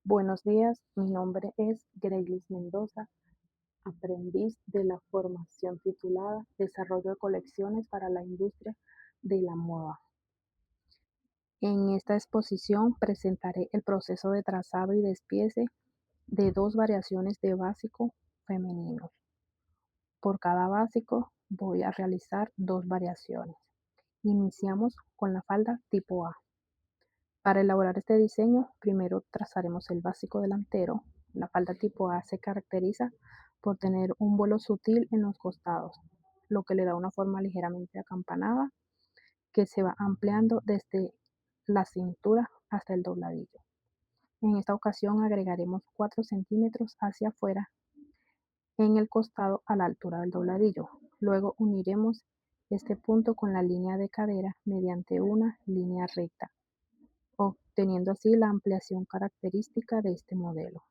Buenos días, mi nombre es Greylis Mendoza, aprendiz de la formación titulada Desarrollo de colecciones para la industria de la moda. En esta exposición presentaré el proceso de trazado y despiece de dos variaciones de básico femenino. Por cada básico voy a realizar dos variaciones. Iniciamos con la falda tipo A. Para elaborar este diseño, primero trazaremos el básico delantero. La falda tipo A se caracteriza por tener un vuelo sutil en los costados, lo que le da una forma ligeramente acampanada que se va ampliando desde la cintura hasta el dobladillo. En esta ocasión agregaremos 4 centímetros hacia afuera en el costado a la altura del dobladillo. Luego uniremos este punto con la línea de cadera mediante una línea recta, obteniendo así la ampliación característica de este modelo.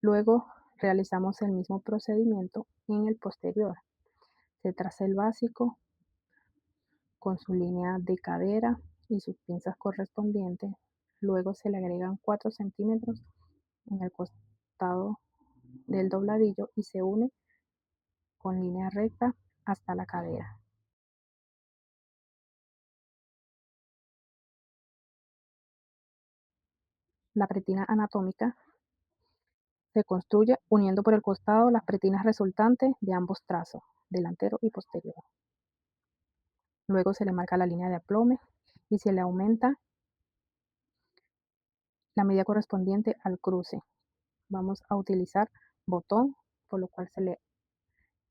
Luego realizamos el mismo procedimiento en el posterior. Se traza el básico con su línea de cadera y sus pinzas correspondientes. Luego se le agregan 4 centímetros en el costado del dobladillo y se une con línea recta hasta la cadera. La pretina anatómica se construye uniendo por el costado las pretinas resultantes de ambos trazos, delantero y posterior. Luego se le marca la línea de aplome y se le aumenta la medida correspondiente al cruce. Vamos a utilizar botón, por lo cual se le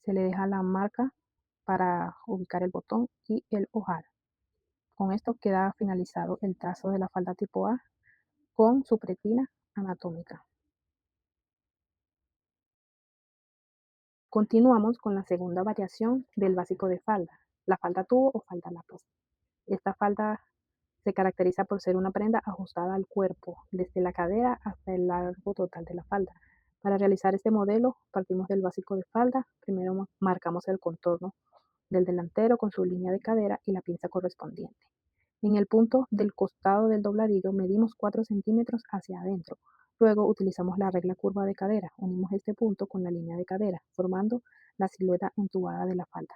deja la marca para ubicar el botón y el ojal. Con esto queda finalizado el trazo de la falda tipo A con su pretina anatómica. Continuamos con la segunda variación del básico de falda, la falda tubo o falda lápiz. Esta falda se caracteriza por ser una prenda ajustada al cuerpo, desde la cadera hasta el largo total de la falda. Para realizar este modelo partimos del básico de falda. Primero marcamos el contorno del delantero con su línea de cadera y la pinza correspondiente. En el punto del costado del dobladillo medimos 4 centímetros hacia adentro. Luego utilizamos la regla curva de cadera. Unimos este punto con la línea de cadera, formando la silueta entubada de la falda.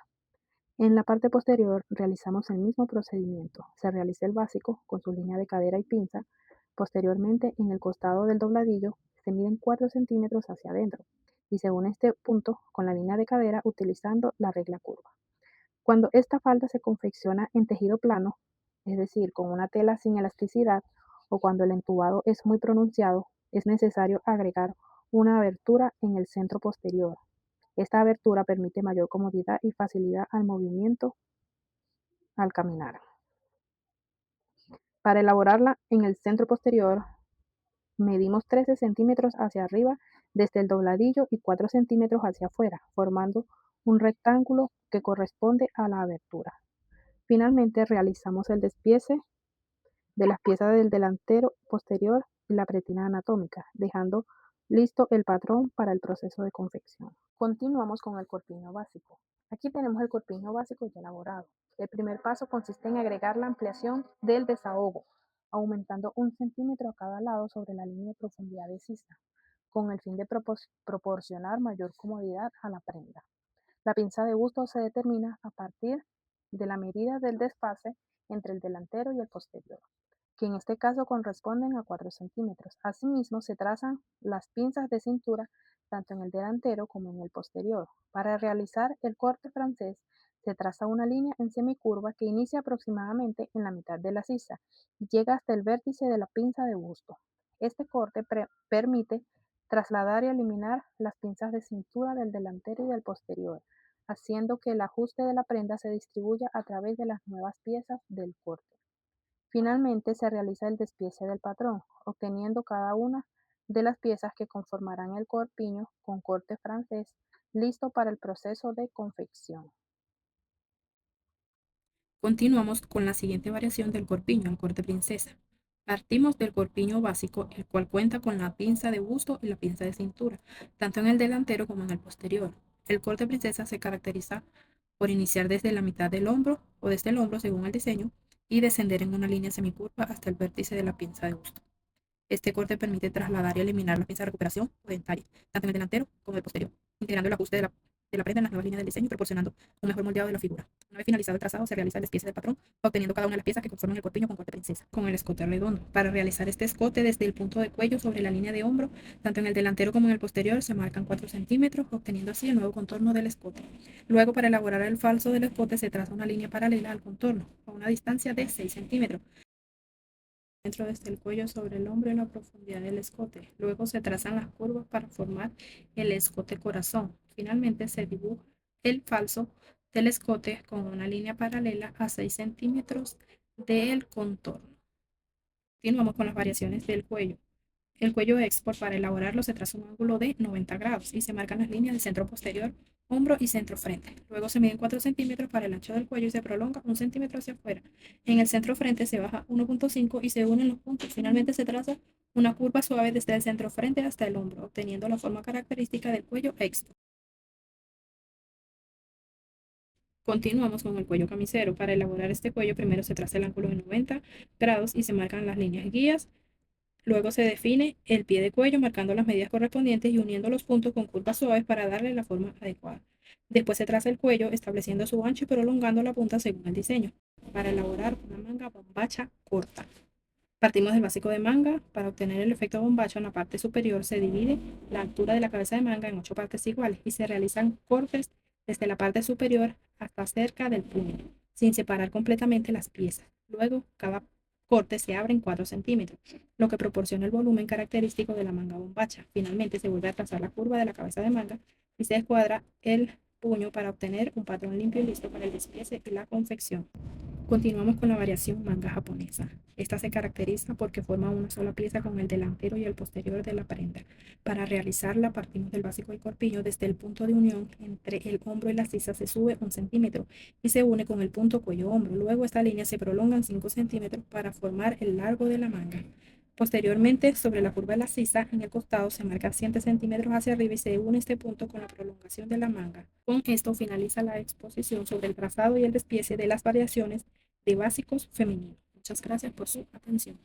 En la parte posterior realizamos el mismo procedimiento. Se realiza el básico con su línea de cadera y pinza. Posteriormente, en el costado del dobladillo se miden 4 centímetros hacia adentro y se une este punto con la línea de cadera utilizando la regla curva. Cuando esta falda se confecciona en tejido plano, es decir, con una tela sin elasticidad, o cuando el entubado es muy pronunciado, es necesario agregar una abertura en el centro posterior. Esta abertura permite mayor comodidad y facilidad al movimiento al caminar. Para elaborarla en el centro posterior, medimos 13 centímetros hacia arriba desde el dobladillo y 4 centímetros hacia afuera, formando un rectángulo que corresponde a la abertura. Finalmente realizamos el despiece de las piezas del delantero posterior y la pretina anatómica, dejando listo el patrón para el proceso de confección. Continuamos con el corpiño básico. Aquí tenemos el corpiño básico ya elaborado. El primer paso consiste en agregar la ampliación del desahogo, aumentando 1 centímetro a cada lado sobre la línea de profundidad de sisa, con el fin de proporcionar mayor comodidad a la prenda. La pinza de busto se determina a partir de la medida del desfase entre el delantero y el posterior, que en este caso corresponden a 4 centímetros. Asimismo, se trazan las pinzas de cintura tanto en el delantero como en el posterior. Para realizar el corte francés, se traza una línea en semicurva que inicia aproximadamente en la mitad de la sisa y llega hasta el vértice de la pinza de busto. Este corte permite trasladar y eliminar las pinzas de cintura del delantero y del posterior, haciendo que el ajuste de la prenda se distribuya a través de las nuevas piezas del corte. Finalmente se realiza el despiece del patrón, obteniendo cada una de las piezas que conformarán el corpiño con corte francés, listo para el proceso de confección. Continuamos con la siguiente variación del corpiño, el corte princesa. Partimos del corpiño básico, el cual cuenta con la pinza de busto y la pinza de cintura, tanto en el delantero como en el posterior. El corte princesa se caracteriza por iniciar desde la mitad del hombro o desde el hombro según el diseño y descender en una línea semicurva hasta el vértice de la pinza de busto. Este corte permite trasladar y eliminar la pinza de recuperación o dentaria, tanto en el delantero como en el posterior, integrando el ajuste de la prenda en las nuevas líneas del diseño y proporcionando un mejor moldeado de la figura. Una vez finalizado el trazado, se realiza el despiece del patrón, obteniendo cada una de las piezas que conforman el corpiño con corte princesa, con el escote redondo. Para realizar este escote desde el punto de cuello sobre la línea de hombro, tanto en el delantero como en el posterior, se marcan 4 centímetros, obteniendo así el nuevo contorno del escote. Luego, para elaborar el falso del escote, se traza una línea paralela al contorno, a una distancia de 6 centímetros. Centro desde el cuello sobre el hombro y la profundidad del escote. Luego se trazan las curvas para formar el escote corazón. Finalmente se dibuja el falso del escote con una línea paralela a 6 centímetros del contorno. Continuamos con las variaciones del cuello. El cuello export, para elaborarlo, se traza un ángulo de 90 grados y se marcan las líneas de centro posterior, hombro y centro frente. Luego se miden 4 centímetros para el ancho del cuello y se prolonga 1 centímetro hacia afuera. En el centro frente se baja 1,5 y se unen los puntos. Finalmente se traza una curva suave desde el centro frente hasta el hombro, obteniendo la forma característica del cuello export. Continuamos con el cuello camisero. Para elaborar este cuello, primero se traza el ángulo de 90 grados y se marcan las líneas guías. Luego se define el pie de cuello marcando las medidas correspondientes y uniendo los puntos con curvas suaves para darle la forma adecuada. Después se traza el cuello estableciendo su ancho y prolongando la punta según el diseño. Para elaborar una manga bombacha corta. Partimos del básico de manga. Para obtener el efecto bombacho, en la parte superior se divide la altura de la cabeza de manga en 8 partes iguales y se realizan cortes desde la parte superior hasta cerca del puño, sin separar completamente las piezas. Luego, cada corte se abre en 4 centímetros, lo que proporciona el volumen característico de la manga bombacha. Finalmente, se vuelve a trazar la curva de la cabeza de manga y se escuadra el puño para obtener un patrón limpio y listo para el despiece y la confección. Continuamos con la variación manga japonesa. Esta se caracteriza porque forma una sola pieza con el delantero y el posterior de la prenda. Para realizarla, partimos del básico del corpiño. Desde el punto de unión entre el hombro y la sisa se sube 1 centímetro y se une con el punto cuello-hombro. Luego esta línea se prolonga 5 centímetros para formar el largo de la manga. Posteriormente, sobre la curva de la sisa, en el costado se marca 7 centímetros hacia arriba y se une este punto con la prolongación de la manga. Con esto finaliza la exposición sobre el trazado y el despiece de las variaciones de básicos femeninos. Muchas gracias por su atención.